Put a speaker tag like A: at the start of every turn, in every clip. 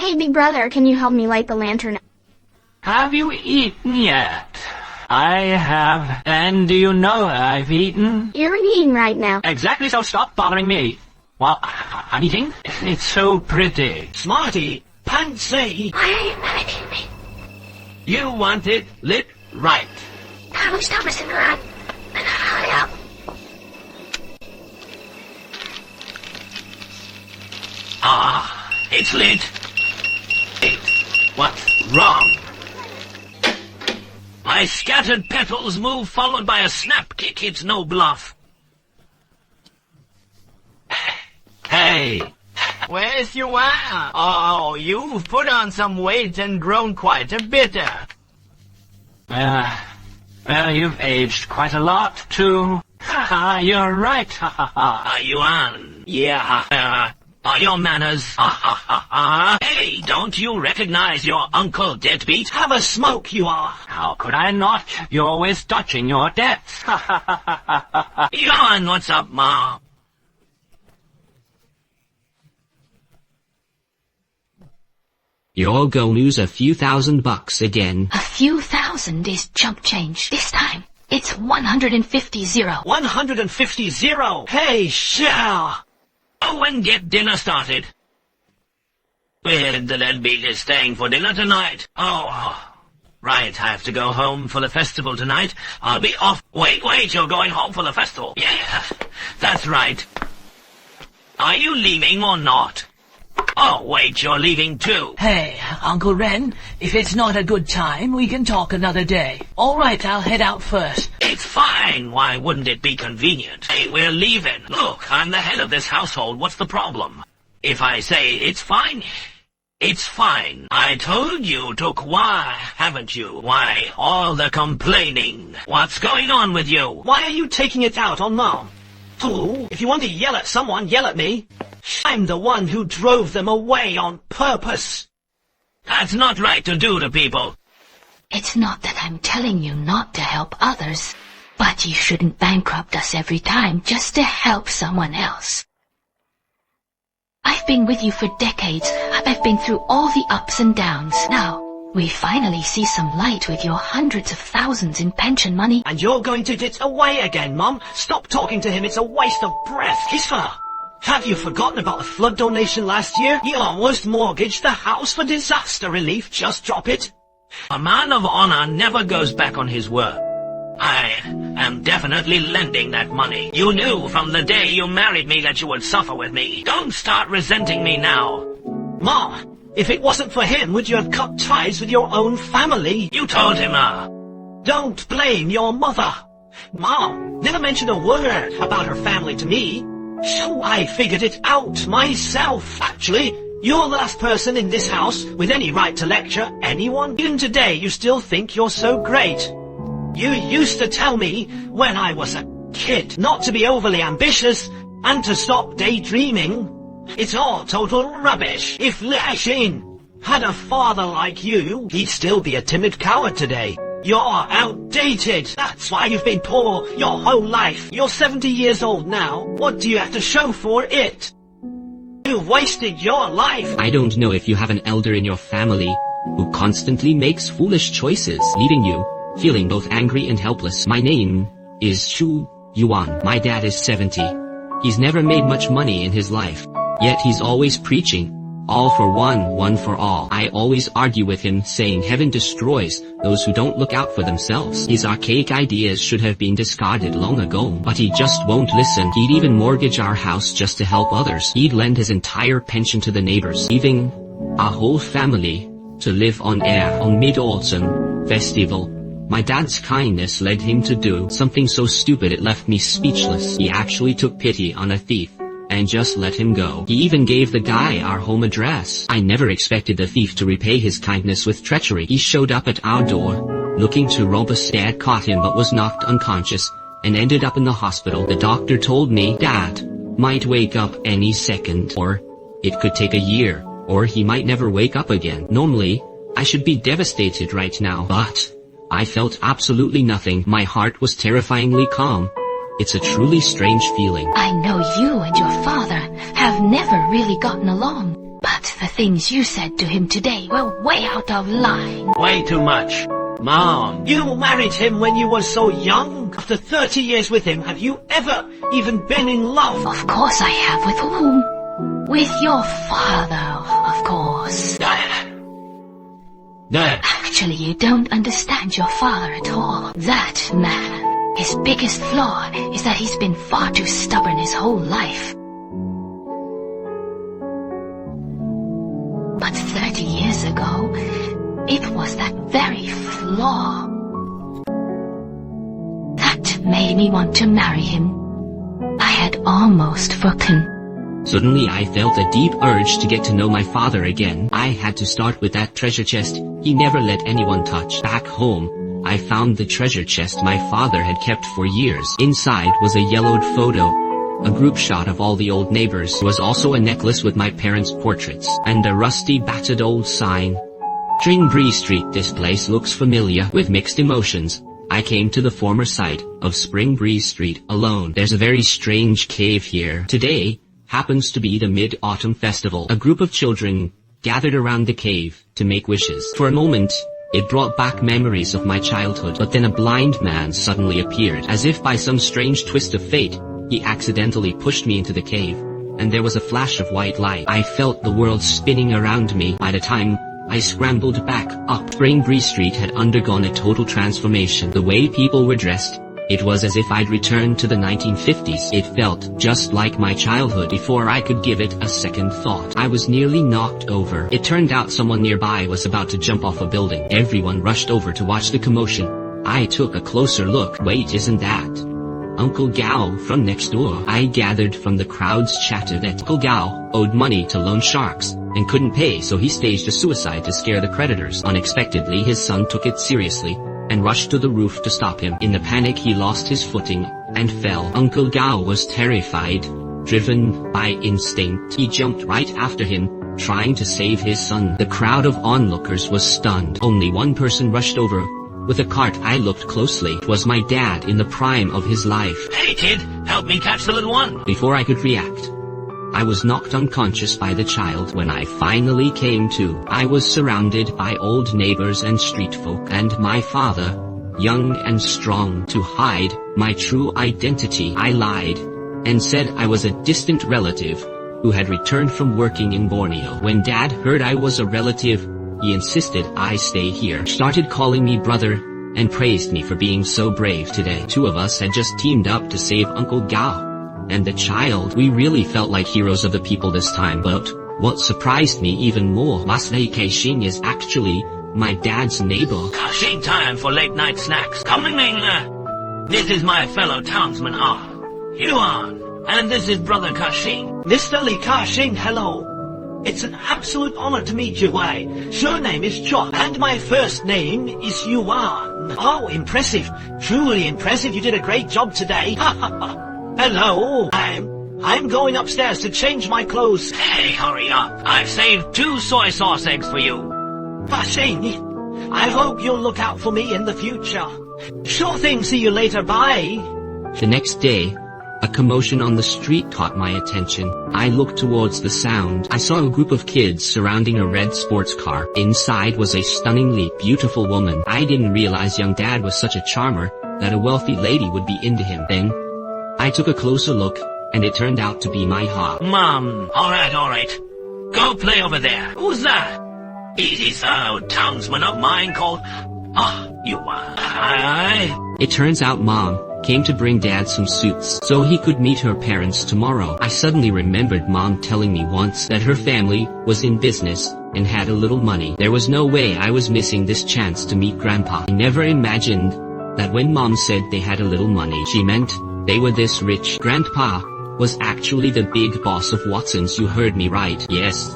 A: Hey, big brother, can you help me light the lantern?
B: Have you eaten yet? I have. And do you know I've eaten?
A: You're eating right now.
B: Exactly, so stop bothering me. Well, I'm eating. It's so pretty.
C: Smarty, Pansy.
A: Why are you mad at me?
C: You want it lit right.
A: Thomas and Ron. And hurry up.
C: Ah, it's lit. What's wrong? My scattered petals move followed by a snap kick. It's no bluff. Hey.
D: Where's Hua? Oh, you've put on some weight and grown quite a bit.
B: Well, you've aged quite a lot, too. Haha, you're right.
C: Are you on? Yeah. Are your manners? Hey, don't you recognize your uncle deadbeat? Have a smoke, you are.
B: How could I not? You're always dodging your debts.
C: Yon, what's up, Ma?
E: You're gonna lose a few $1,000 again.
F: A few thousand is chump change. This time, it's 150 zero.
C: 150 zero. Hey, shall. Oh, and get dinner started. Where the deadbeat is staying for dinner tonight? Oh, right, I have to go home for the festival tonight. I'll be off. Wait, you're going home for the festival? Yeah, that's right. Are you leaving or not? Oh, wait, you're leaving too.
D: Hey, Uncle Ren, if it's not a good time, we can talk another day. All right, I'll head out first.
C: It's fine. Why wouldn't it be convenient? Hey, we're leaving. Look, I'm the head of this household. What's the problem? If I say it's fine, it's fine. I told you to quiet, haven't you? Why, all the complaining? What's going on with you? Why are you taking it out on Mom? Fool, if you want to yell at someone, yell at me. I'm the one who drove them away on purpose. That's not right to do to people.
F: It's not that I'm telling you not to help others, but you shouldn't bankrupt us every time just to help someone else. I've been with you for decades. I've been through all the ups and downs. Now, we finally see some light with your hundreds of thousands in pension money.
C: And you're going to get away again, Mum. Stop talking to him. It's a waste of breath. Kiss her. Have you forgotten about the flood donation last year? You almost mortgaged the house for disaster relief. Just drop it. A man of honor never goes back on his word. I am definitely lending that money. You knew from the day you married me that you would suffer with me. Don't start resenting me now. Mom, if it wasn't for him, would you have cut ties with your own family? You told him, don't blame your mother. Mom never mentioned a word about her family to me. So I figured it out myself. Actually, you're the last person in this house with any right to lecture anyone. Even today, you still think you're so great. You used to tell me when I was a kid not to be overly ambitious and to stop daydreaming. It's all total rubbish. If Zhiying had a father like you, he'd still be a timid coward today. You're outdated. That's why you've been poor your whole life. You're 70 years old now. What do you have to show for it? You've wasted your life.
E: I don't know if you have an elder in your family who constantly makes foolish choices, leaving you feeling both angry and helpless. My name is Shu Yuan. My dad is 70. He's never made much money in his life, yet he's always preaching all for one, one for all. I always argue with him, saying heaven destroys those who don't look out for themselves. His archaic ideas should have been discarded long ago, but he just won't listen. He'd even mortgage our house just to help others. He'd lend his entire pension to the neighbors, leaving our whole family to live on air on Mid-Autumn Festival. My dad's kindness led him to do something so stupid it left me speechless. He actually took pity on a thief and just let him go. He even gave the guy our home address. I never expected the thief to repay his kindness with treachery. He showed up at our door, looking to rob us. Dad caught him but was knocked unconscious and ended up in the hospital. The doctor told me Dad might wake up any second, or it could take a year, or he might never wake up again. Normally, I should be devastated right now, but I felt absolutely nothing. My heart was terrifyingly calm. It's a truly strange feeling.
F: I know you and your father have never really gotten along, But the things you said to him today were way out of line.
C: Way too much. Mom, you married him when you were so young. After 30 years with him, have you ever even been in love?
F: Of course I have. With whom? With your father, of course.
C: Dad.
F: Actually, you don't understand your father at all. That man, his biggest flaw is that he's been far too stubborn his whole life. But 30 years ago, it was that very flaw that made me want to marry him. I had almost forgotten.
E: Suddenly I felt a deep urge to get to know my father again. I had to start with that treasure chest he never let anyone touch. Back home, I found the treasure chest my father had kept for years. Inside was a yellowed photo, a group shot of all the old neighbors. There was also a necklace with my parents' portraits, and a rusty battered old sign. Spring Street. This place looks familiar. With mixed emotions, I came to the former site of Spring Street alone. There's a very strange cave here. Today happens to be the Mid-Autumn Festival. A group of children gathered around the cave to make wishes. For a moment, it brought back memories of my childhood, but then a blind man suddenly appeared. As if by some strange twist of fate, he accidentally pushed me into the cave, and there was a flash of white light. I felt the world spinning around me. By the time I scrambled back up, Spring Street had undergone a total transformation. The way people were dressed, it was as if I'd returned to the 1950s. It felt just like my childhood. Before I could give it a second thought, I was nearly knocked over. It turned out someone nearby was about to jump off a building. Everyone rushed over to watch the commotion. I took a closer look. Wait, isn't that Uncle Gao from next door? I gathered from the crowd's chatter that Uncle Gao owed money to loan sharks and couldn't pay, so he staged a suicide to scare the creditors. Unexpectedly, his son took it seriously and rushed to the roof to stop him. In the panic, he lost his footing and fell. Uncle Gao was terrified. Driven by instinct, he jumped right after him, trying to save his son. The crowd of onlookers was stunned. Only one person rushed over with a cart. I looked closely. It was my dad in the prime of his life.
C: Hey kid, help me catch the little one.
E: Before I could react, I was knocked unconscious by the child. When I finally came to, I was surrounded by old neighbors and street folk, and my father, young and strong. To hide my true identity, I lied and said I was a distant relative who had returned from working in Borneo. When Dad heard I was a relative, he insisted I stay here, started calling me brother, and praised me for being so brave today. Two of us had just teamed up to save Uncle Gao and the child. We really felt like heroes of the people this time. But what surprised me even more, Masnei Kaixing is actually my dad's neighbor.
C: Kaixing time for late night snacks. Coming in. This is my fellow townsman Yuan, and this is brother Kaixing. Mr. Li Kaixing, hello. It's an absolute honor to meet you. My surname is Chua, and my first name is Yuan. Oh, impressive. Truly impressive. You did a great job today. Hello. I'm going upstairs to change my clothes. Hey, hurry up. I've saved 2 soy sauce eggs for you. Kaixing, I hope you'll look out for me in the future. Sure thing. See you later. Bye.
E: The next day, a commotion on the street caught my attention. I looked towards the sound. I saw a group of kids surrounding a red sports car. Inside was a stunningly beautiful woman. I didn't realize young dad was such a charmer that a wealthy lady would be into him. Then, I took a closer look, and it turned out to be my Hua.
C: Mom, alright. Go play over there. Who's that? It is a townsman of mine called Yuan.
E: It turns out Mom came to bring Dad some suits so he could meet her parents tomorrow. I suddenly remembered Mom telling me once that her family was in business and had a little money. There was no way I was missing this chance to meet Grandpa. I never imagined that when Mom said they had a little money, she meant they were this rich. Grandpa was actually the big boss of Watson's. You heard me right. Yes,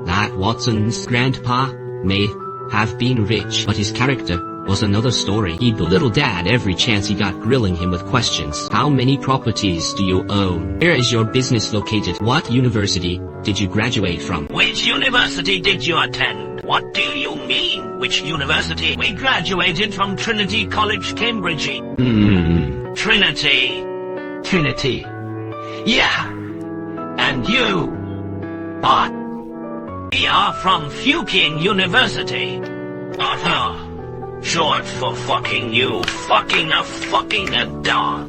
E: that Watson's grandpa may have been rich, but his character was another story. He belittled Dad every chance he got, grilling him with questions. How many properties do you own? Where is your business located? What university did you graduate from?
C: Which university did you attend? What do you mean, which university? We graduated from Trinity College, Cambridge. Trinity. Yeah. And you? What? We are from Fuqing University. Short for fucking you. Fucking a dog.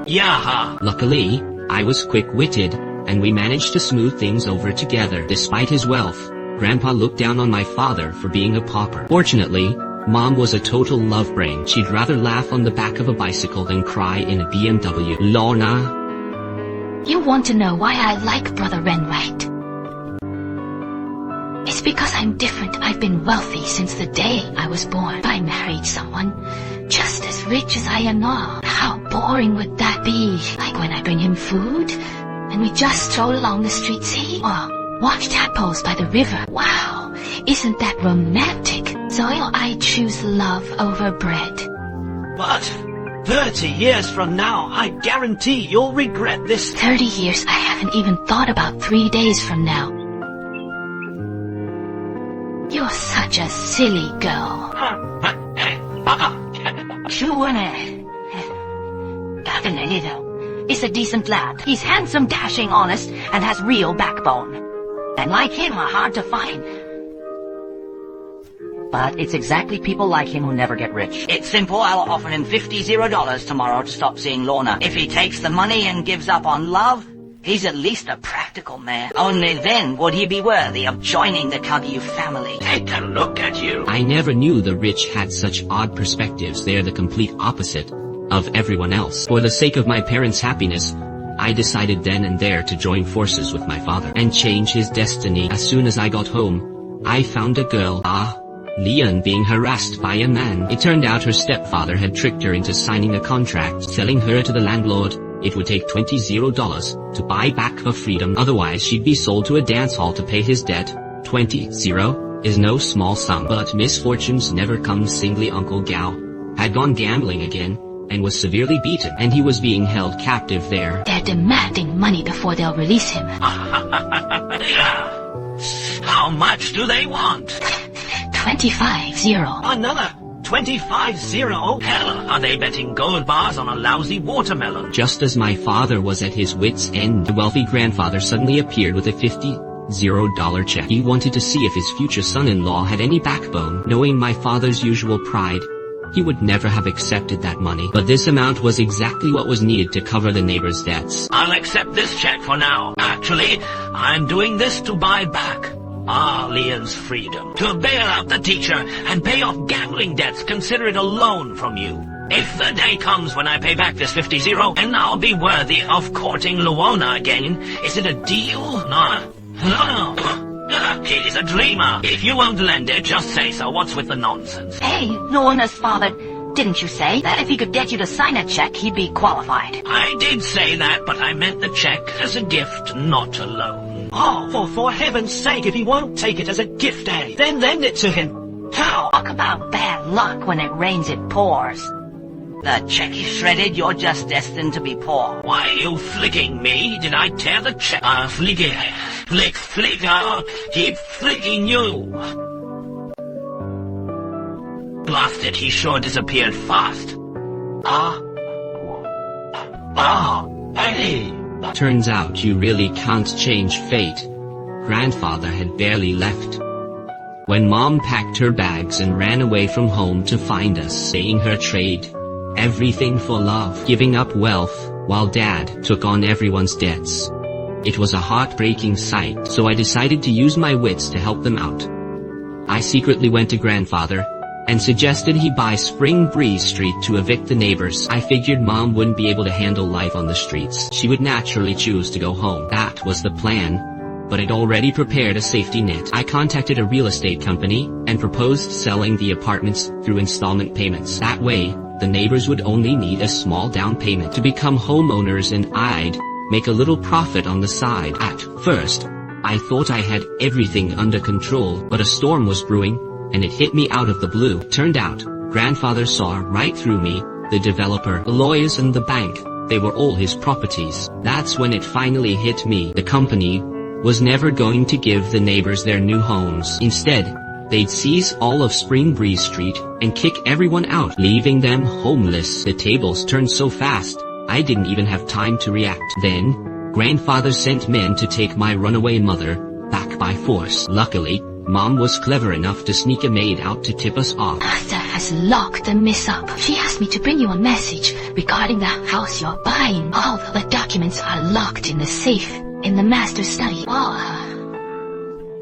C: Yaha.
E: Luckily, I was quick-witted, and we managed to smooth things over together. Despite his wealth, Grandpa looked down on my father for being a pauper. Fortunately, Mom was a total love brain. She'd rather laugh on the back of a bicycle than cry in a BMW. Lorna.
F: You want to know why I like Brother Ren, right? It's because I'm different. I've been wealthy since the day I was born. I married someone just as rich as I am now. How boring would that be? Like when I bring him food, and we just stroll along the street, see? Or watch tadpoles by the river. Wow, isn't that romantic? So I choose love over bread.
C: But 30 years from now, I guarantee you'll regret this.
F: 30 years, I haven't even thought about 3 days from now. You're such a silly girl.
A: Is a decent lad. He's handsome, dashing, honest, and has real backbone. And like him are hard to find. But it's exactly people like him who never get rich. It's simple. I'll offer him $50 tomorrow to stop seeing Lorna. If he takes the money and gives up on love, he's at least a practical man. Only then would he be worthy of joining the Kagyu family.
C: Take a look at you.
E: I never knew the rich had such odd perspectives. They're the complete opposite of everyone else. For the sake of my parents' happiness, I decided then and there to join forces with my father and change his destiny. As soon as I got home, I found a girl, Leon, being harassed by a man. It turned out her stepfather had tricked her into signing a contract, telling her to the landlord it would take $20 to buy back her freedom, otherwise she'd be sold to a dance hall to pay his debt. 20 is no small sum, but misfortunes never come singly. Uncle Gao had gone gambling again and was severely beaten, and he was being held captive there.
F: They're demanding money before they'll release him.
C: How much do they want?
F: 25.
C: Another 25. Hell, are they betting gold bars on a lousy watermelon?
E: Just as my father was at his wit's end, the wealthy grandfather suddenly appeared with a $50 check. He wanted to see if his future son-in-law had any backbone. Knowing my father's usual pride, he would never have accepted that money. But this amount was exactly what was needed to cover the neighbor's debts.
C: I'll accept this check for now. Actually, I'm doing this to buy back Leon's freedom. To bail out the teacher and pay off gambling debts. Consider it a loan from you. If the day comes when I pay back this 50, and I'll be worthy of courting Luona again, is it a deal? No. Kid is a dreamer. If you won't lend it, just say so. What's with the nonsense?
A: Hey, Lorna's father, didn't you say that if he could get you to sign a check, he'd be qualified?
C: I did say that, but I meant the check as a gift, not a loan. Oh, for heaven's sake, if he won't take it as a gift, then lend it to him. How?
A: Talk about bad luck. When it rains, it pours. The check is shredded, you're just destined to be poor.
C: Why are you flicking me? Did I tear the check? Flick, keep flicking you. Blast it, he sure disappeared fast. Hey.
E: Turns out you really can't change fate. Grandfather had barely left when Mom packed her bags and ran away from home to find us, saying her trade everything for love, giving up wealth, while Dad took on everyone's debts. It was a heartbreaking sight, so I decided to use my wits to help them out. I secretly went to Grandfather and suggested he buy Spring Breeze Street to evict the neighbors. I figured Mom wouldn't be able to handle life on the streets. She would naturally choose to go home. That was the plan, but I'd already prepared a safety net. I contacted a real estate company and proposed selling the apartments through installment payments. That way, the neighbors would only need a small down payment to become homeowners, and I'd make a little profit on the side. At first, I thought I had everything under control, but a storm was brewing, and it hit me out of the blue. Turned out, Grandfather saw right through me, the developer, the lawyers, and the bank. They were all his properties. That's when it finally hit me. The company was never going to give the neighbors their new homes. Instead, they'd seize all of Spring Breeze Street and kick everyone out, leaving them homeless. The tables turned so fast, I didn't even have time to react. Then, Grandfather sent men to take my runaway mother, back by force. Luckily, Mom was clever enough to sneak a maid out to tip us off.
F: Master has locked the miss up. She asked me to bring you a message regarding the house you're buying. All the documents are locked in the safe in the master's study.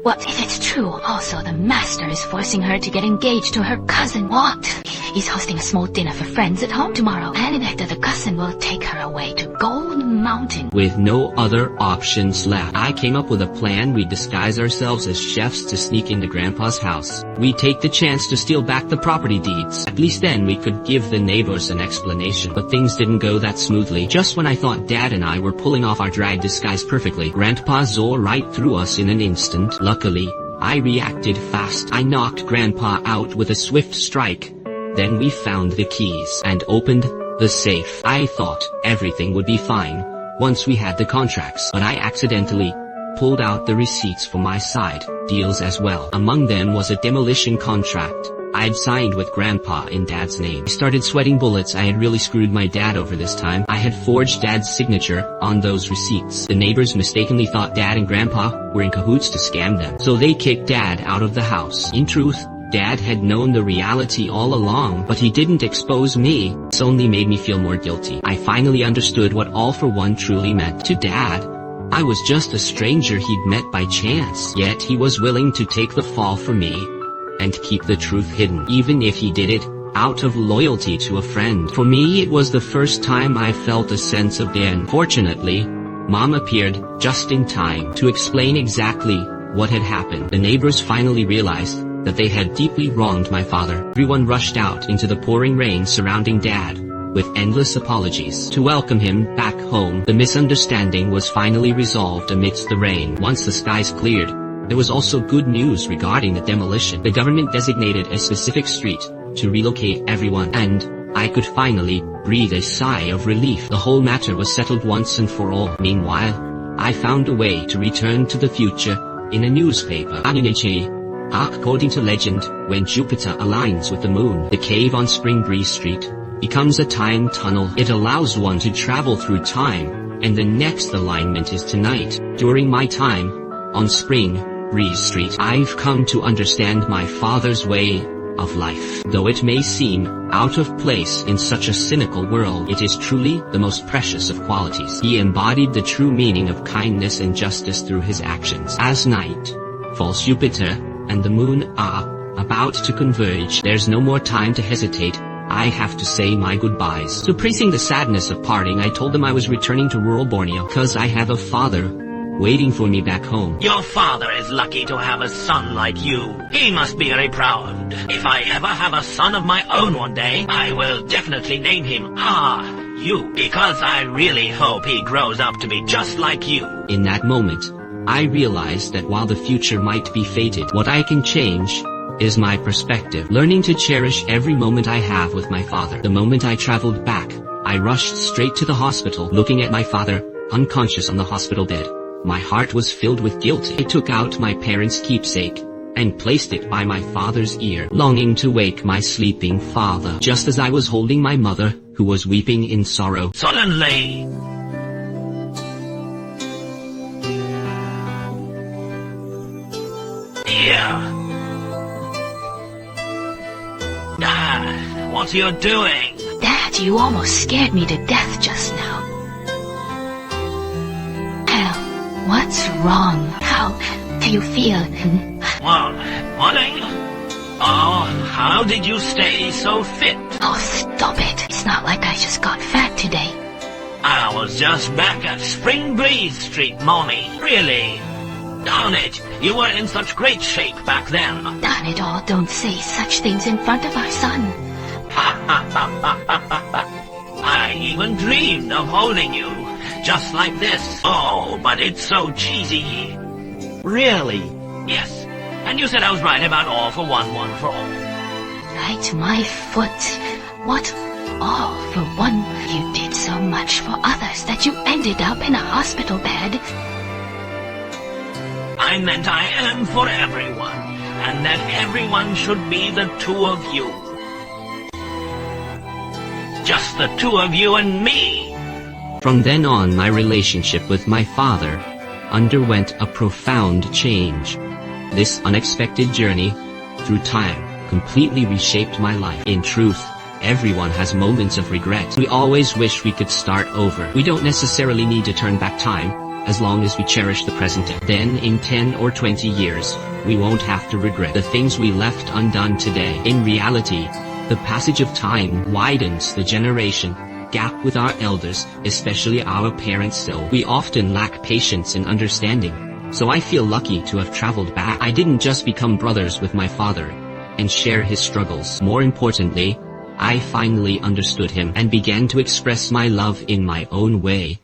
F: What if it's true? Also, the master is forcing her to get engaged to her cousin. What? He's hosting a small dinner for friends at home tomorrow, and after the cousin will take her away to Gold Mountain.
E: With no other options left, I came up with a plan. We disguise ourselves as chefs to sneak into Grandpa's house. We take the chance to steal back the property deeds. At least then we could give the neighbors an explanation. But things didn't go that smoothly. Just when I thought Dad and I were pulling off our drag disguise perfectly, Grandpa saw right through us in an instant. Luckily, I reacted fast. I knocked Grandpa out with a swift strike. Then we found the keys and opened the safe. I thought everything would be fine once we had the contracts, but I accidentally pulled out the receipts for my side deals as well. Among them was a demolition contract I'd signed with Grandpa in Dad's name. I started sweating bullets. I had really screwed my dad over this time. I had forged Dad's signature on those receipts. The neighbors mistakenly thought Dad and Grandpa were in cahoots to scam them, so they kicked Dad out of the house. In truth, Dad had known the reality all along, but he didn't expose me. This only made me feel more guilty. I finally understood what all for one truly meant. To Dad, I was just a stranger he'd met by chance, yet he was willing to take the fall for me and keep the truth hidden, even if he did it out of loyalty to a friend. For me, it was the first time I felt a sense of pain. Fortunately, Mom appeared just in time to explain exactly what had happened. The neighbors finally realized that they had deeply wronged my father. Everyone rushed out into the pouring rain surrounding Dad, with endless apologies. To welcome him back home, the misunderstanding was finally resolved amidst the rain. Once the skies cleared, there was also good news regarding the demolition. The government designated a specific street to relocate everyone, and I could finally breathe a sigh of relief. The whole matter was settled once and for all. Meanwhile, I found a way to return to the future in a newspaper. According to legend, when Jupiter aligns with the moon, the cave on Spring Breeze Street becomes a time tunnel. It allows one to travel through time, and the next alignment is tonight. During my time on Spring Breeze Street, I've come to understand my father's way of life. Though it may seem out of place in such a cynical world, it is truly the most precious of qualities. He embodied the true meaning of kindness and justice through his actions. As night falls, Jupiter and the moon are about to converge. There's no more time to hesitate. I have to say my goodbyes. Suppressing the sadness of parting, I told them I was returning to rural Borneo because I have a father waiting for me back home.
C: Your father is lucky to have a son like you. He must be very proud. If I ever have a son of my own one day, I will definitely name him you, because I really hope he grows up to be just like you.
E: In that moment, I realized that while the future might be fated, what I can change is my perspective. Learning to cherish every moment I have with my father. The moment I traveled back, I rushed straight to the hospital. Looking at my father, unconscious on the hospital bed, my heart was filled with guilt. I took out my parents' keepsake and placed it by my father's ear, longing to wake my sleeping father, just as I was holding my mother, who was weeping in sorrow.
C: Suddenly, Dad, what you're doing?
F: Dad, you almost scared me to death just now. What's wrong? How do you feel?
C: Well, morning. Oh, how did you stay so fit?
F: Oh, stop it. It's not like I just got fat today.
C: I was just back at Spring Breeze Street, Mommy. Really? Darn it, you were in such great shape back then.
F: Darn it all, don't say such things in front of our son.
C: I even dreamed of holding you, just like this. Oh, but it's so cheesy. Really? Yes. And you said I was right about all for one, one for all.
F: Right, my foot. What? All for one? You did so much for others that you ended up in a hospital bed.
C: I meant I am for everyone, and that everyone should be the two of you. Just the two of you and me.
E: From then on, my relationship with my father underwent a profound change. This unexpected journey, through time, completely reshaped my life. In truth, everyone has moments of regret. We always wish we could start over. We don't necessarily need to turn back time, as long as we cherish the present. Then in 10 or 20 years, we won't have to regret the things we left undone today. In reality, the passage of time widens the generation gap with our elders, especially our parents, so we often lack patience and understanding. So I feel lucky to have traveled back. I didn't just become brothers with my father and share his struggles. More importantly, I finally understood him and began to express my love in my own way.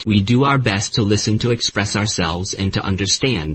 E: We do our best to listen, to express ourselves, and to understand.